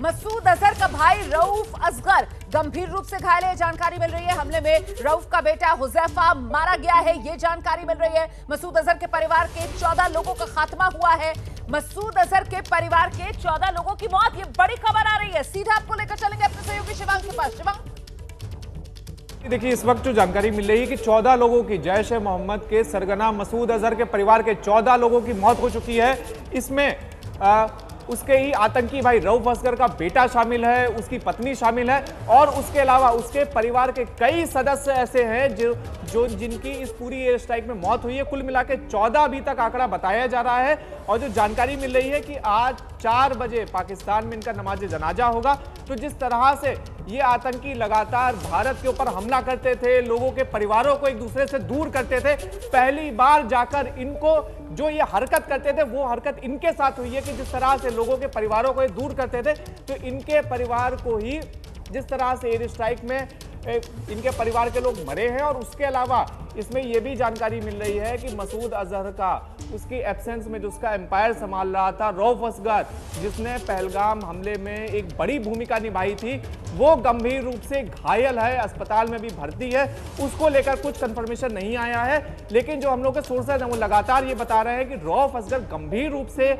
मसूद अजहर का भाई रऊफ असगर गंभीर रूप से घायल है, जानकारी मिल रही है। हमले में रऊफ का बेटा हुजैफा मारा गया है, ये जानकारी मिल रही है। मसूद अजहर के परिवार के 14 लोगों का खात्मा हुआ है। मसूद अजहर के परिवार के 14 लोगों की मौत, ये बड़ी खबर आ रही है। सीधा आपको लेकर चलेंगे अपने सहयोगी शिवांग के पास। शिवांग, देखिए, इस वक्त जो जानकारी मिल रही है कि 14 लोगों की जैश ए मोहम्मद के सरगना मसूद अजहर के परिवार के 14 लोगों की मौत हो चुकी है। इसमें उसके ही आतंकी भाई रऊफ असगर का बेटा शामिल है, उसकी पत्नी शामिल है और उसके अलावा उसके परिवार के कई सदस्य ऐसे हैं जो जिनकी इस पूरी एयर स्ट्राइक में मौत हुई है। कुल मिला के 14 अभी तक आंकड़ा बताया जा रहा है। और जो जानकारी मिल रही है कि आज 4 बजे पाकिस्तान में इनका नमाज जनाजा होगा। तो जिस तरह से ये आतंकी लगातार भारत के ऊपर हमला करते थे, लोगों के परिवारों को एक दूसरे से दूर करते थे, पहली बार जाकर इनको जो ये हरकत करते थे वो हरकत इनके साथ हुई है कि जिस तरह से लोगों के परिवारों को ये दूर करते थे, तो इनके परिवार को ही जिस तरह से एयर स्ट्राइक में इनके परिवार के लोग मरे हैं। और उसके अलावा इसमें यह भी जानकारी मिल रही है कि मसूद अजहर का उसकी एब्सेंस में जो उसका एम्पायर संभाल रहा था रऊफ असगर, जिसने पहलगाम हमले में एक बड़ी भूमिका निभाई थी, वो गंभीर रूप से घायल है, अस्पताल में भी भर्ती है। उसको लेकर कुछ कंफर्मेशन नहीं आया है, लेकिन जो हम लोग के सोर्सेज हैं वो लगातार ये बता रहे हैं कि रऊफ असगर गंभीर रूप से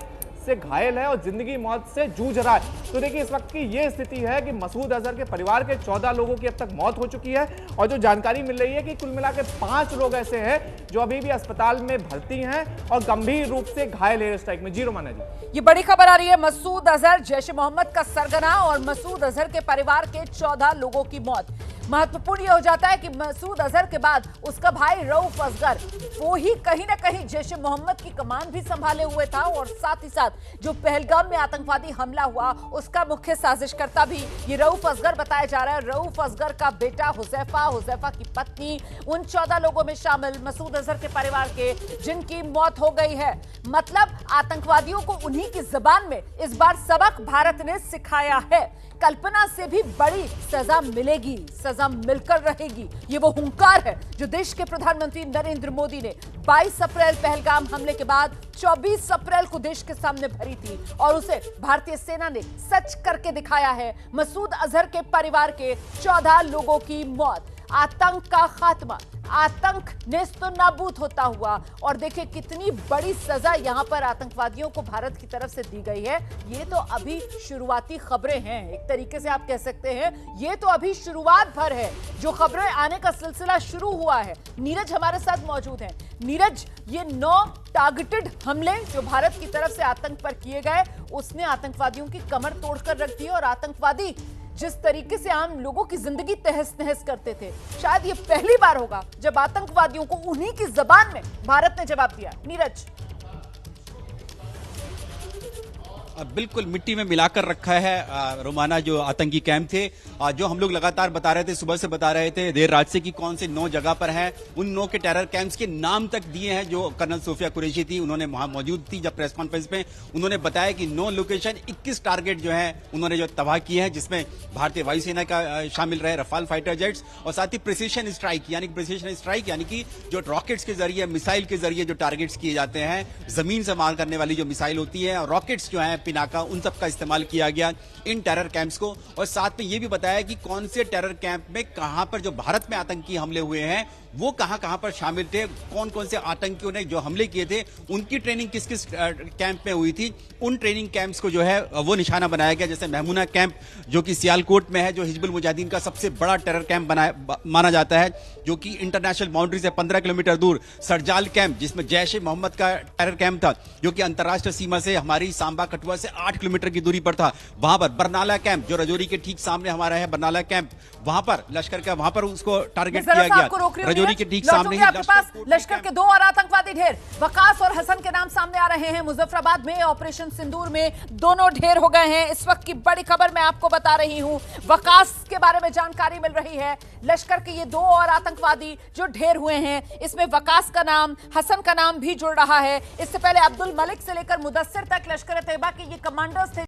घायल है और जिंदगी मौत से जूझ रहा है। तो देखिए, इस वक्त की ये स्थिति है कि मसूद अजहर के परिवार के 14 लोगों की अब तक मौत हो चुकी है। और जो जानकारी मिल रही है कि कुल मिला के 5 लोग ऐसे हैं जो अभी भी अस्पताल में भर्ती हैं और गंभीर रूप से घायल एयर स्ट्राइक में। जी रोमाना जी, ये बड़ी खबर आ रही है। मसूद अजहर जैश ए मोहम्मद का सरगना और मसूद अजहर के परिवार के 14 लोगों की मौत। महत्वपूर्ण यह हो जाता है कि मसूद अजहर के बाद उसका भाई रऊफ असगर, वो ही कहीं ना कहीं जैश ए मोहम्मद की कमान भी संभाले हुए था और साथ ही साथ जो पहलगाम में आतंकवादी हमला हुआ उसका मुख्य साजिशकर्ता भी ये रऊफ असगर बताया जा रहा है। रऊफ असगर का बेटा हुजैफा की पत्नी, उन 14 लोगों में शामिल मसूद अजहर के परिवार के जिनकी मौत हो गई है। मतलब आतंकवादियों को उन्हीं की जुबान में इस बार सबक भारत ने सिखाया है। कल्पना से भी बड़ी सजा मिलेगी, सजा मिलकर रहेगी, ये वो हुंकार है जो देश के प्रधानमंत्री नरेंद्र मोदी ने 22 अप्रैल पहलगाम हमले के बाद 24 अप्रैल को देश के सामने भरी थी और उसे भारतीय सेना ने सच करके दिखाया है। मसूद अजहर के परिवार के 14 लोगों की मौत, आतंक का खात्मा, आतंक नेस्तनाबूद होता हुआ। और देखिए कितनी बड़ी सजा यहां पर आतंकवादियों को भारत की तरफ से दी गई है। ये तो अभी शुरुआती खबरें हैं, एक तरीके से आप कह सकते हैं ये तो अभी शुरुआत भर है। जो खबरें आने का सिलसिला शुरू हुआ है, नीरज हमारे साथ मौजूद हैं। नीरज, ये 9 टारगेटेड हमले जो भारत की तरफ से आतंक पर किए गए, उसने आतंकवादियों की कमर तोड़कर रख दी। और आतंकवादी जिस तरीके से आम लोगों की जिंदगी तहस नहस करते थे, शायद ये पहली बार होगा जब आतंकवादियों को उन्हीं की जबान में भारत ने जवाब दिया। नीरज, बिल्कुल मिट्टी में मिलाकर रखा है रोमाना जो आतंकी कैंप थे, जो हम लोग लगातार बता रहे थे, सुबह से बता रहे थे देर रात से कि कौन से 9 जगह पर हैं। उन 9 के टेरर कैंप्स के नाम तक दिए हैं। जो कर्नल सोफिया कुरैशी थी, उन्होंने वहां मौजूद थी जब प्रेस कॉन्फ्रेंस में उन्होंने बताया कि 9 लोकेशन 21 टारगेट जो है उन्होंने जो तबाह किए हैं, जिसमें भारतीय वायुसेना का शामिल रहे, रफाल फाइटर जेट्स और साथ ही प्रिसीशन स्ट्राइक यानी कि जो रॉकेट्स के जरिए, मिसाइल के जरिए जो टारगेट्स किए जाते हैं, जमीन से मार करने वाली जो मिसाइल होती है, रॉकेट्स जो है पिनाका, उन सब का इस्तेमाल किया गया इन टेरर कैंप्स को। और साथ में यह भी बताया कि कौन से टेरर कैंप में कहां पर जो भारत में आतंकी हमले हुए हैं वो कहां पर शामिल थे, कौन कौन से आतंकियों ने जो हमले किए थे, उनकी ट्रेनिंग किस किस कैंप में हुई थी। उन ट्रेनिंग कैंप्स को जो है वो निशाना बनाया गया। जैसे महमूना कैंप जो कि सियालकोट में है, जो हिजबुल मुजाहिदीन का सबसे बड़ा टेरर कैंप माना जाता है, जो कि इंटरनेशनल बाउंड्री से 15 किलोमीटर दूर। सरजाल कैंप जिसमें जैश ए मोहम्मद का टेरर कैंप था, जो कि अंतर्राष्ट्रीय सीमा से हमारी सांबा कठुआ से 8 किलोमीटर की दूरी पर था, वहां पर। बरनाला कैंप जो रजौरी के ठीक सामने हमारा है, बरनाला कैंप, वहां पर लश्कर का, वहां पर उसको टारगेट किया गया। रजौरी के ठीक सामने ही लश्कर के 2 और आतंकवादी ढेर, वकास और हसन के नाम सामने आ रहे हैं। मुजफ्फराबाद में ऑपरेशन सिंदूर में दोनों ढेर हो गए हैं। इस वक्त की बड़ी खबर मैं आपको बता रही हूं, वकास के बारे में जानकारी मिल रही है। लश्कर के ये 2 और आतंकवादी जो ढेर हुए हैं, इसमें वकास का नाम, हसन का नाम भी जुड़ रहा है। इससे पहले अब्दुल मलिक से लेकर मुदस्सिर तक लश्कर ए तैयबा के ये कमांडर्स थे।